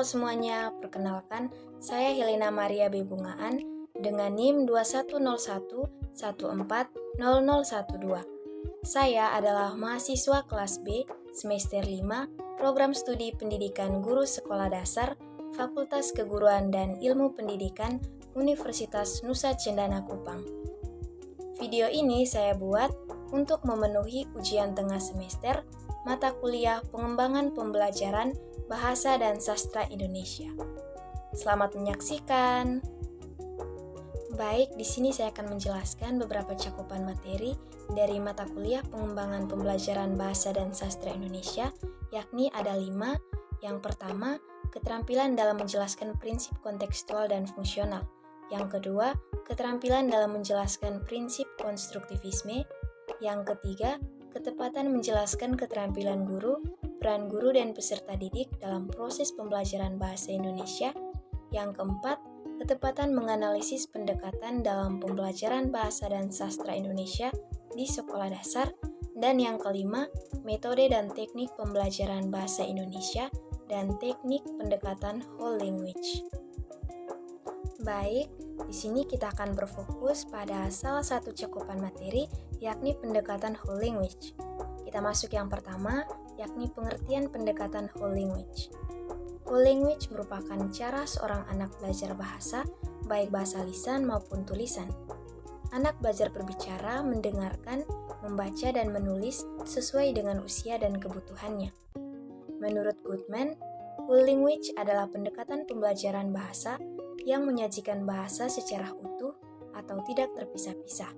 semuanya, perkenalkan saya Helena Maria Bebungaan dengan NIM 2101140012. Saya adalah mahasiswa kelas B semester 5 Program Studi Pendidikan Guru Sekolah Dasar Fakultas Keguruan dan Ilmu Pendidikan Universitas Nusa Cendana Kupang. Video ini saya buat untuk memenuhi ujian tengah semester mata kuliah Pengembangan Pembelajaran Bahasa dan Sastra Indonesia. Selamat menyaksikan. Baik, di sini saya akan menjelaskan beberapa cakupan materi dari mata kuliah Pengembangan Pembelajaran Bahasa dan Sastra Indonesia, yakni ada 5. Yang pertama, keterampilan dalam menjelaskan prinsip kontekstual dan fungsional. Yang kedua, keterampilan dalam menjelaskan prinsip konstruktivisme. Yang ketiga, ketepatan menjelaskan keterampilan guru, peran guru dan peserta didik dalam proses pembelajaran bahasa Indonesia. Yang keempat, ketepatan menganalisis pendekatan dalam pembelajaran bahasa dan sastra Indonesia di sekolah dasar. Dan yang kelima, metode dan teknik pembelajaran bahasa Indonesia dan teknik pendekatan whole language. Baik, di sini kita akan berfokus pada salah satu cakupan materi, yakni pendekatan whole language. Kita masuk yang pertama, yakni pengertian pendekatan whole language. Whole language merupakan cara seorang anak belajar bahasa, baik bahasa lisan maupun tulisan. Anak belajar berbicara, mendengarkan, membaca, dan menulis sesuai dengan usia dan kebutuhannya. Menurut Goodman, whole language adalah pendekatan pembelajaran bahasa yang menyajikan bahasa secara utuh atau tidak terpisah-pisah.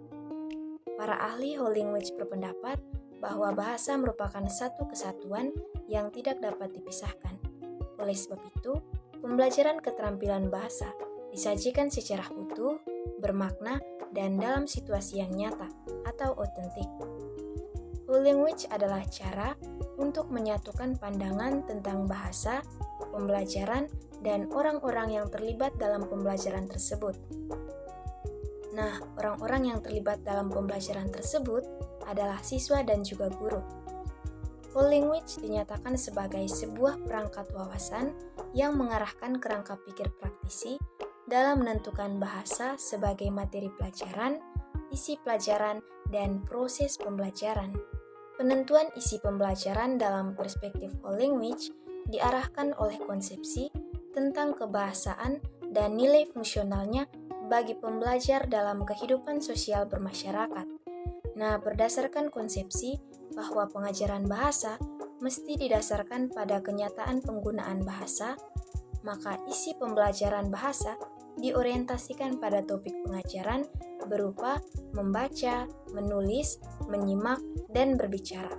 Para ahli whole language berpendapat bahwa bahasa merupakan satu kesatuan yang tidak dapat dipisahkan. Oleh sebab itu, pembelajaran keterampilan bahasa disajikan secara utuh, bermakna, dan dalam situasi yang nyata atau otentik. Whole language adalah cara untuk menyatukan pandangan tentang bahasa, pembelajaran, dan orang-orang yang terlibat dalam pembelajaran tersebut. Nah, orang-orang yang terlibat dalam pembelajaran tersebut adalah siswa dan juga guru. Whole language dinyatakan sebagai sebuah perangkat wawasan yang mengarahkan kerangka pikir praktisi dalam menentukan bahasa sebagai materi pelajaran, isi pelajaran, dan proses pembelajaran. Penentuan isi pembelajaran dalam perspektif whole language diarahkan oleh konsepsi tentang kebahasaan dan nilai fungsionalnya bagi pembelajar dalam kehidupan sosial bermasyarakat. Nah, berdasarkan konsepsi bahwa pengajaran bahasa mesti didasarkan pada kenyataan penggunaan bahasa, maka isi pembelajaran bahasa diorientasikan pada topik pengajaran berupa membaca, menulis, menyimak, dan berbicara.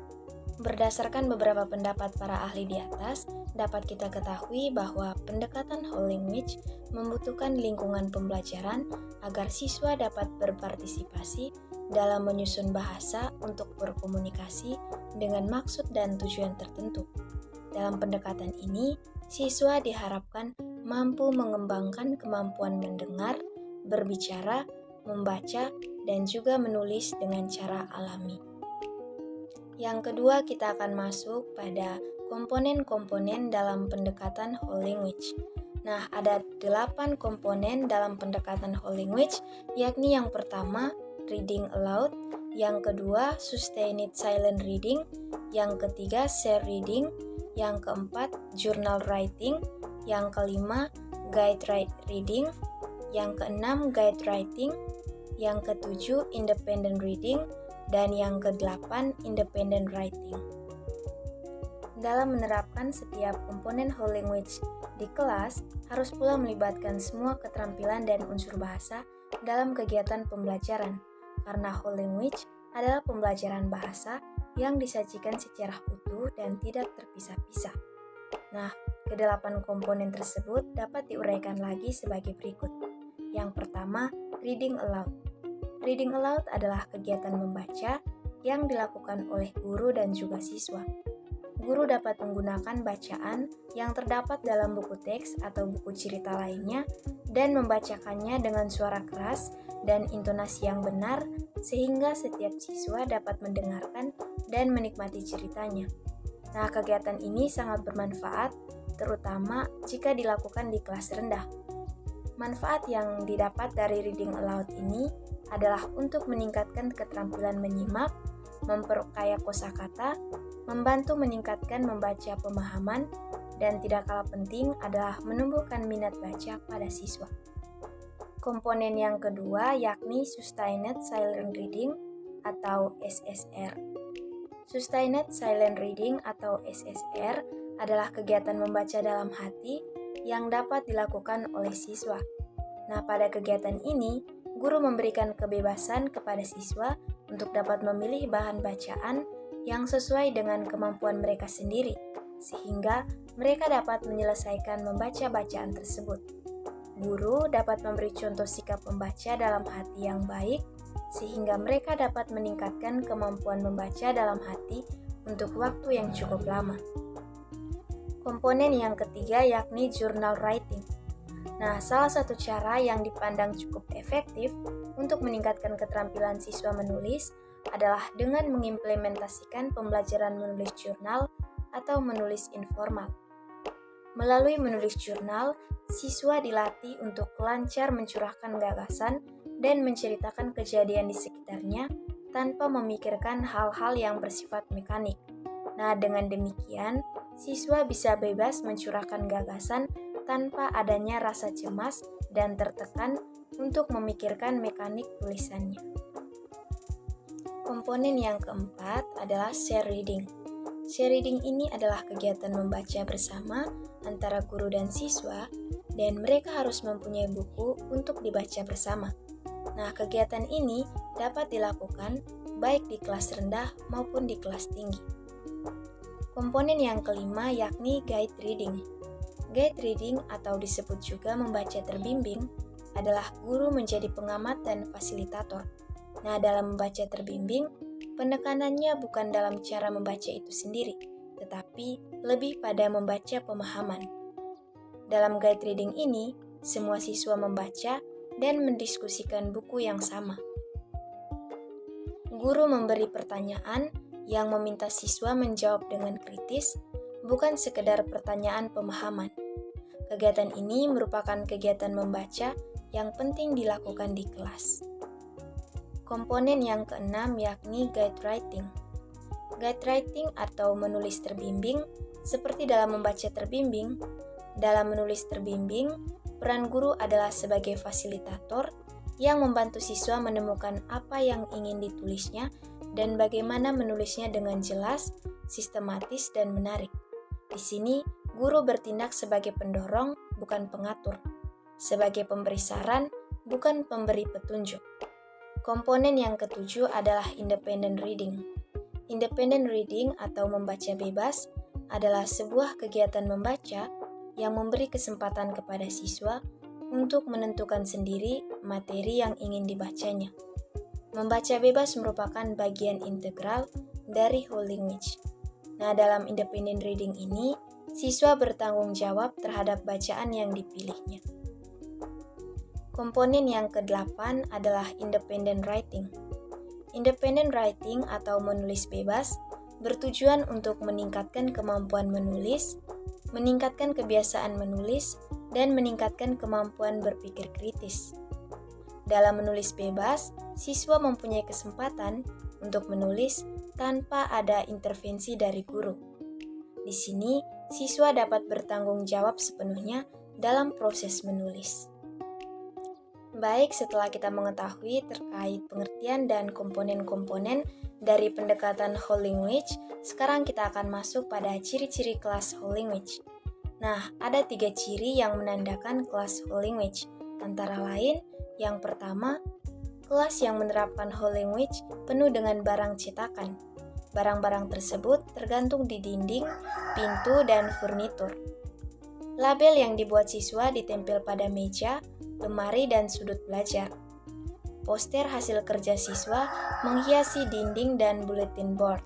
Berdasarkan beberapa pendapat para ahli di atas, dapat kita ketahui bahwa pendekatan whole language membutuhkan lingkungan pembelajaran agar siswa dapat berpartisipasi dalam menyusun bahasa untuk berkomunikasi dengan maksud dan tujuan tertentu. Dalam pendekatan ini, siswa diharapkan mampu mengembangkan kemampuan mendengar, berbicara, membaca, dan juga menulis dengan cara alami. Yang kedua, kita akan masuk pada komponen-komponen dalam pendekatan whole language. Nah, ada 8 komponen dalam pendekatan whole language, yakni yang pertama, reading aloud, yang kedua, sustained silent reading, yang ketiga, share reading, yang keempat, journal writing, yang kelima, guide reading, yang keenam, guide writing, yang ketujuh, independent reading, dan yang kedelapan, independent writing. Dalam menerapkan setiap komponen whole language di kelas, harus pula melibatkan semua keterampilan dan unsur bahasa dalam kegiatan pembelajaran, karena whole language adalah pembelajaran bahasa yang disajikan secara utuh dan tidak terpisah-pisah. Nah, kedelapan komponen tersebut dapat diuraikan lagi sebagai berikut. Yang pertama, reading aloud. Reading aloud adalah kegiatan membaca yang dilakukan oleh guru dan juga siswa. Guru dapat menggunakan bacaan yang terdapat dalam buku teks atau buku cerita lainnya dan membacakannya dengan suara keras dan intonasi yang benar sehingga setiap siswa dapat mendengarkan dan menikmati ceritanya. Nah, kegiatan ini sangat bermanfaat terutama jika dilakukan di kelas rendah. Manfaat yang didapat dari reading aloud ini adalah untuk meningkatkan keterampilan menyimak, memperkaya kosakata, membantu meningkatkan membaca pemahaman, dan tidak kalah penting adalah menumbuhkan minat baca pada siswa. Komponen yang kedua yakni Sustained Silent Reading atau SSR. Sustained Silent Reading atau SSR adalah kegiatan membaca dalam hati yang dapat dilakukan oleh siswa. Nah, pada kegiatan ini, guru memberikan kebebasan kepada siswa untuk dapat memilih bahan bacaan yang sesuai dengan kemampuan mereka sendiri, sehingga mereka dapat menyelesaikan membaca bacaan tersebut. Guru dapat memberi contoh sikap membaca dalam hati yang baik, sehingga mereka dapat meningkatkan kemampuan membaca dalam hati untuk waktu yang cukup lama. Komponen yang ketiga yakni journal writing. Nah, salah satu cara yang dipandang cukup efektif untuk meningkatkan keterampilan siswa menulis adalah dengan mengimplementasikan pembelajaran menulis jurnal atau menulis informal. Melalui menulis jurnal, siswa dilatih untuk lancar mencurahkan gagasan dan menceritakan kejadian di sekitarnya tanpa memikirkan hal-hal yang bersifat mekanik. Nah, dengan demikian, siswa bisa bebas mencurahkan gagasan tanpa adanya rasa cemas dan tertekan untuk memikirkan mekanik tulisannya. Komponen yang keempat adalah share reading. Share reading ini adalah kegiatan membaca bersama antara guru dan siswa, dan mereka harus mempunyai buku untuk dibaca bersama. Nah, kegiatan ini dapat dilakukan baik di kelas rendah maupun di kelas tinggi. Komponen yang kelima yakni guide reading. Guide reading atau disebut juga membaca terbimbing adalah guru menjadi pengamat dan fasilitator. Nah, dalam membaca terbimbing, penekanannya bukan dalam cara membaca itu sendiri, tetapi lebih pada membaca pemahaman. Dalam guide reading ini, semua siswa membaca dan mendiskusikan buku yang sama. Guru memberi pertanyaan yang meminta siswa menjawab dengan kritis, bukan sekedar pertanyaan pemahaman. Kegiatan ini merupakan kegiatan membaca yang penting dilakukan di kelas. Komponen yang keenam yakni guide writing. Guide writing atau menulis terbimbing, seperti dalam membaca terbimbing. Dalam menulis terbimbing, peran guru adalah sebagai fasilitator yang membantu siswa menemukan apa yang ingin ditulisnya dan bagaimana menulisnya dengan jelas, sistematis, dan menarik. Di sini, guru bertindak sebagai pendorong, bukan pengatur, sebagai pemberi saran, bukan pemberi petunjuk. Komponen yang ketujuh adalah independent reading. Independent reading atau membaca bebas adalah sebuah kegiatan membaca yang memberi kesempatan kepada siswa untuk menentukan sendiri materi yang ingin dibacanya. Membaca bebas merupakan bagian integral dari whole language. Nah, dalam independent reading ini, siswa bertanggung jawab terhadap bacaan yang dipilihnya. Komponen yang ke-8 adalah independent writing. Independent writing atau menulis bebas bertujuan untuk meningkatkan kemampuan menulis, meningkatkan kebiasaan menulis, dan meningkatkan kemampuan berpikir kritis. Dalam menulis bebas, siswa mempunyai kesempatan untuk menulis tanpa ada intervensi dari guru. Di sini, siswa dapat bertanggung jawab sepenuhnya dalam proses menulis. Baik, setelah kita mengetahui terkait pengertian dan komponen-komponen dari pendekatan whole language, sekarang kita akan masuk pada ciri-ciri kelas whole language. Nah, ada 3 ciri yang menandakan kelas whole language. Antara lain, yang pertama, kelas yang menerapkan whole language penuh dengan barang cetakan. Barang-barang tersebut tergantung di dinding, pintu, dan furnitur. Label yang dibuat siswa ditempel pada meja, lemari, dan sudut belajar. Poster hasil kerja siswa menghiasi dinding dan bulletin board.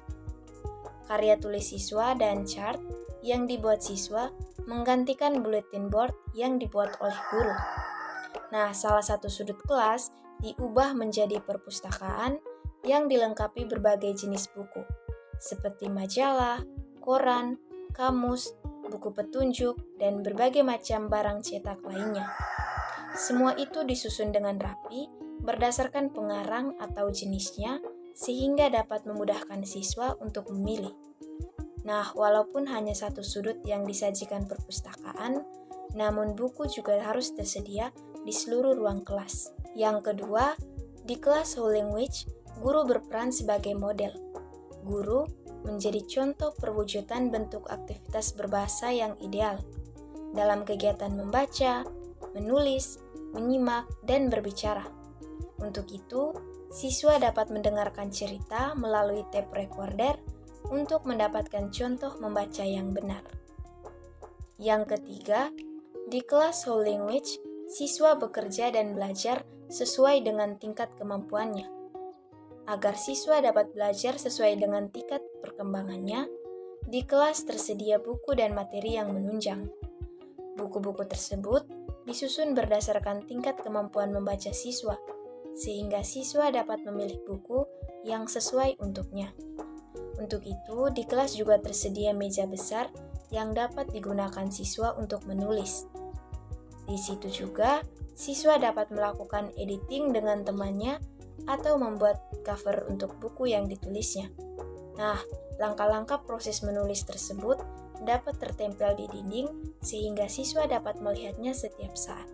Karya tulis siswa dan chart yang dibuat siswa menggantikan bulletin board yang dibuat oleh guru. Nah, salah satu sudut kelas diubah menjadi perpustakaan yang dilengkapi berbagai jenis buku, seperti majalah, koran, kamus, buku petunjuk, dan berbagai macam barang cetak lainnya. Semua itu disusun dengan rapi berdasarkan pengarang atau jenisnya sehingga dapat memudahkan siswa untuk memilih. Nah, walaupun hanya satu sudut yang disajikan perpustakaan, namun buku juga harus tersedia di seluruh ruang kelas. Yang kedua, di kelas whole language, guru berperan sebagai model. Guru menjadi contoh perwujudan bentuk aktivitas berbahasa yang ideal dalam kegiatan membaca, menulis, menyimak, dan berbicara. Untuk itu, siswa dapat mendengarkan cerita melalui tape recorder untuk mendapatkan contoh membaca yang benar. Yang ketiga, di kelas whole language, siswa bekerja dan belajar sesuai dengan tingkat kemampuannya. Agar siswa dapat belajar sesuai dengan tingkat perkembangannya, di kelas tersedia buku dan materi yang menunjang. Buku-buku tersebut disusun berdasarkan tingkat kemampuan membaca siswa, sehingga siswa dapat memilih buku yang sesuai untuknya. Untuk itu, di kelas juga tersedia meja besar yang dapat digunakan siswa untuk menulis. Di situ juga, siswa dapat melakukan editing dengan temannya atau membuat cover untuk buku yang ditulisnya. Nah, langkah-langkah proses menulis tersebut dapat tertempel di dinding sehingga siswa dapat melihatnya setiap saat.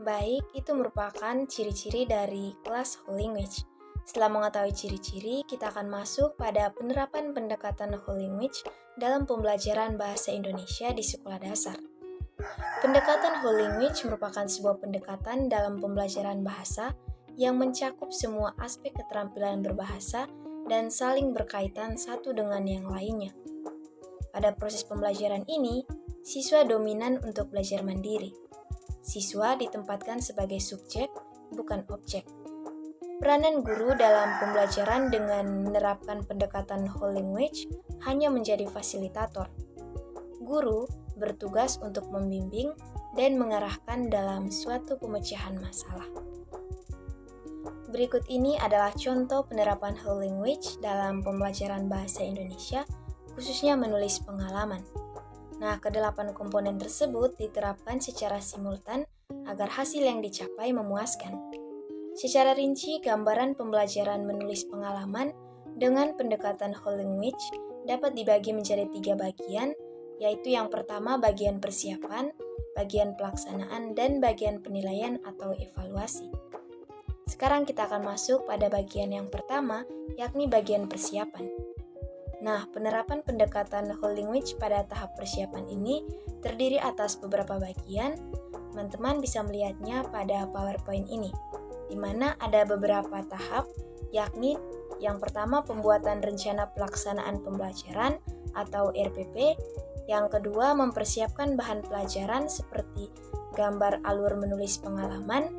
Baik, itu merupakan ciri-ciri dari kelas whole language. Setelah mengetahui ciri-ciri, kita akan masuk pada penerapan pendekatan whole language dalam pembelajaran bahasa Indonesia di sekolah dasar. Pendekatan whole language merupakan sebuah pendekatan dalam pembelajaran bahasa yang mencakup semua aspek keterampilan berbahasa dan saling berkaitan satu dengan yang lainnya. Pada proses pembelajaran ini, siswa dominan untuk belajar mandiri. Siswa ditempatkan sebagai subjek, bukan objek. Peranan guru dalam pembelajaran dengan menerapkan pendekatan whole language hanya menjadi fasilitator. Guru bertugas untuk membimbing dan mengarahkan dalam suatu pemecahan masalah. Berikut ini adalah contoh penerapan whole language dalam pembelajaran bahasa Indonesia, khususnya menulis pengalaman. Nah, kedelapan komponen tersebut diterapkan secara simultan agar hasil yang dicapai memuaskan. Secara rinci, gambaran pembelajaran menulis pengalaman dengan pendekatan whole language dapat dibagi menjadi 3 bagian, yaitu yang pertama bagian persiapan, bagian pelaksanaan, dan bagian penilaian atau evaluasi. Sekarang kita akan masuk pada bagian yang pertama, yakni bagian persiapan. Nah, penerapan pendekatan whole language pada tahap persiapan ini terdiri atas beberapa bagian. Teman-teman bisa melihatnya pada PowerPoint ini, di mana ada beberapa tahap, yakni yang pertama pembuatan rencana pelaksanaan pembelajaran atau RPP, yang kedua mempersiapkan bahan pelajaran seperti gambar alur menulis pengalaman,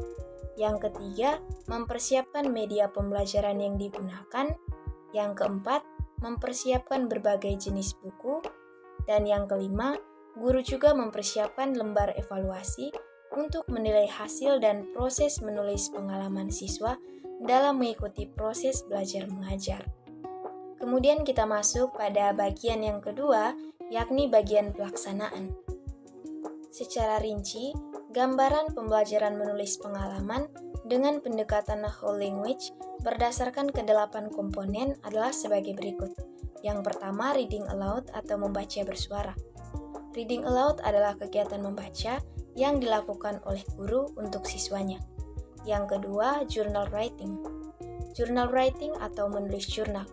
yang ketiga mempersiapkan media pembelajaran yang digunakan, yang keempat mempersiapkan berbagai jenis buku, dan yang kelima guru juga mempersiapkan lembar evaluasi untuk menilai hasil dan proses menulis pengalaman siswa dalam mengikuti proses belajar mengajar. Kemudian kita masuk pada bagian yang kedua, yakni bagian pelaksanaan. Secara rinci, gambaran pembelajaran menulis pengalaman dengan pendekatan whole language berdasarkan ke-8 komponen adalah sebagai berikut. Yang pertama, reading aloud atau membaca bersuara. Reading aloud adalah kegiatan membaca yang dilakukan oleh guru untuk siswanya. Yang kedua, journal writing. Journal writing atau menulis jurnal.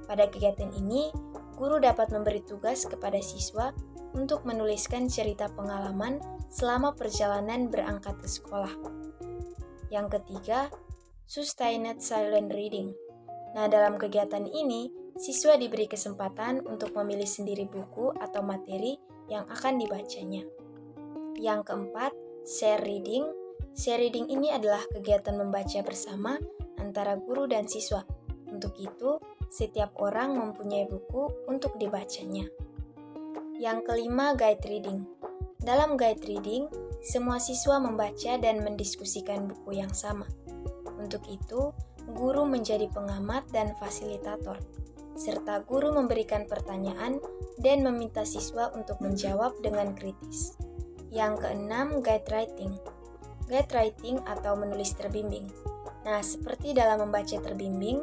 Pada kegiatan ini, guru dapat memberi tugas kepada siswa untuk menuliskan cerita pengalaman selama perjalanan berangkat ke sekolah. Yang ketiga, sustained silent reading. Nah, dalam kegiatan ini, siswa diberi kesempatan untuk memilih sendiri buku atau materi yang akan dibacanya. Yang keempat, share reading. Share reading ini adalah kegiatan membaca bersama antara guru dan siswa. Untuk itu, setiap orang mempunyai buku untuk dibacanya. Yang kelima, guide reading. Dalam guide reading, semua siswa membaca dan mendiskusikan buku yang sama. Untuk itu, guru menjadi pengamat dan fasilitator. serta guru memberikan pertanyaan dan meminta siswa untuk menjawab dengan kritis. Yang keenam, guide writing. Guide writing atau menulis terbimbing. Nah, seperti dalam membaca terbimbing,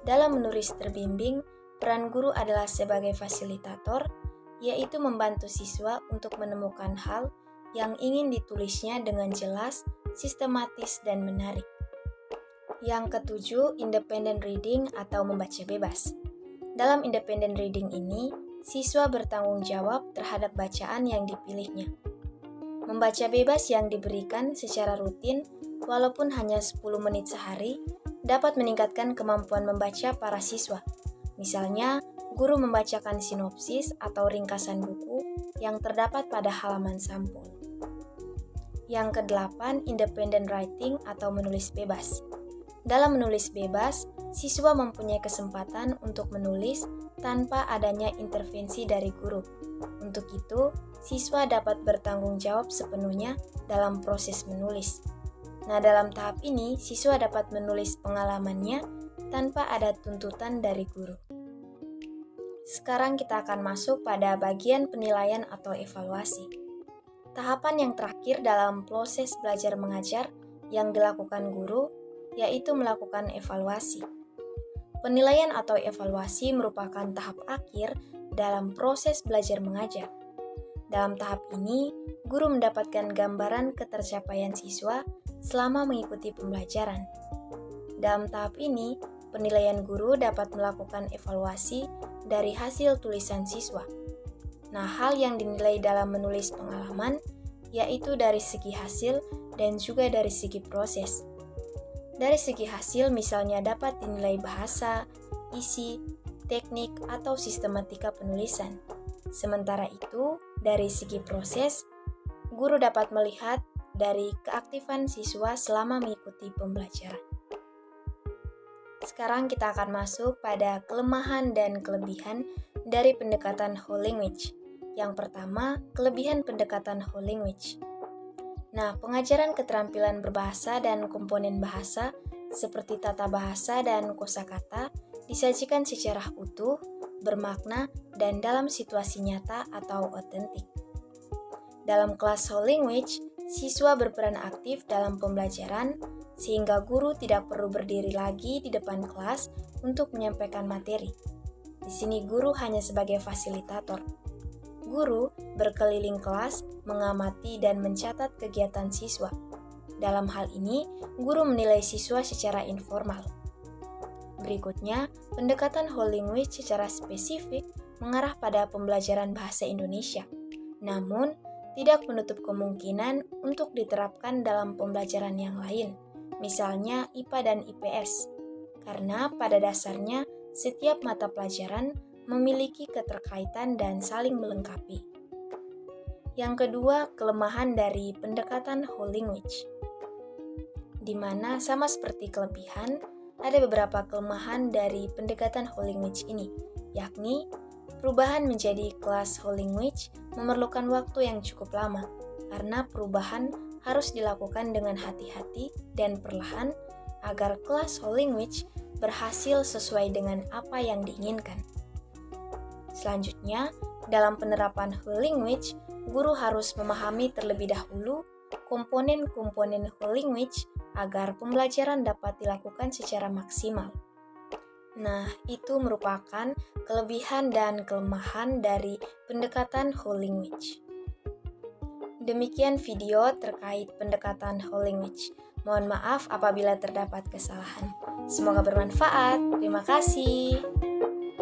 dalam menulis terbimbing, peran guru adalah sebagai fasilitator, yaitu membantu siswa untuk menemukan hal yang ingin ditulisnya dengan jelas, sistematis, dan menarik. Yang ketujuh, independent reading atau membaca bebas. Dalam independent reading ini, siswa bertanggung jawab terhadap bacaan yang dipilihnya. Membaca bebas yang diberikan secara rutin, walaupun hanya 10 menit sehari, dapat meningkatkan kemampuan membaca para siswa. Misalnya, guru membacakan sinopsis atau ringkasan buku yang terdapat pada halaman sampul. Yang kedelapan, independent writing atau menulis bebas. Dalam menulis bebas, siswa mempunyai kesempatan untuk menulis tanpa adanya intervensi dari guru. Untuk itu, siswa dapat bertanggung jawab sepenuhnya dalam proses menulis. Nah, dalam tahap ini, siswa dapat menulis pengalamannya tanpa ada tuntutan dari guru. Sekarang kita akan masuk pada bagian penilaian atau evaluasi. Tahapan yang terakhir dalam proses belajar mengajar yang dilakukan guru yaitu melakukan evaluasi. Penilaian atau evaluasi merupakan tahap akhir dalam proses belajar mengajar. Dalam tahap ini, guru mendapatkan gambaran ketercapaian siswa selama mengikuti pembelajaran. Dalam tahap ini, penilaian guru dapat melakukan evaluasi dari hasil tulisan siswa. Nah, hal yang dinilai dalam menulis pengalaman yaitu dari segi hasil dan juga dari segi proses. Dari segi hasil misalnya dapat dinilai bahasa, isi, teknik, atau sistematika penulisan. Sementara itu, dari segi proses, guru dapat melihat dari keaktifan siswa selama mengikuti pembelajaran. Sekarang kita akan masuk pada kelemahan dan kelebihan dari pendekatan whole language. Yang pertama, kelebihan pendekatan whole language. Nah, pengajaran keterampilan berbahasa dan komponen bahasa seperti tata bahasa dan kosakata disajikan secara utuh, bermakna, dan dalam situasi nyata atau otentik. Dalam kelas whole language, siswa berperan aktif dalam pembelajaran sehingga guru tidak perlu berdiri lagi di depan kelas untuk menyampaikan materi. Di sini guru hanya sebagai fasilitator. Guru berkeliling kelas, mengamati dan mencatat kegiatan siswa. Dalam hal ini, guru menilai siswa secara informal. Berikutnya, pendekatan whole language secara spesifik mengarah pada pembelajaran bahasa Indonesia. Namun, tidak menutup kemungkinan untuk diterapkan dalam pembelajaran yang lain, misalnya IPA dan IPS. Karena pada dasarnya, setiap mata pelajaran memiliki keterkaitan dan saling melengkapi. Yang kedua, kelemahan dari pendekatan whole language. Di mana sama seperti kelebihan, ada beberapa kelemahan dari pendekatan whole language ini, yakni perubahan menjadi kelas whole language memerlukan waktu yang cukup lama, karena perubahan harus dilakukan dengan hati-hati dan perlahan agar kelas whole language berhasil sesuai dengan apa yang diinginkan. Selanjutnya, dalam penerapan whole language, guru harus memahami terlebih dahulu komponen-komponen whole language agar pembelajaran dapat dilakukan secara maksimal. Nah, itu merupakan kelebihan dan kelemahan dari pendekatan whole language. Demikian video terkait pendekatan whole language. Mohon maaf apabila terdapat kesalahan. Semoga bermanfaat. Terima kasih.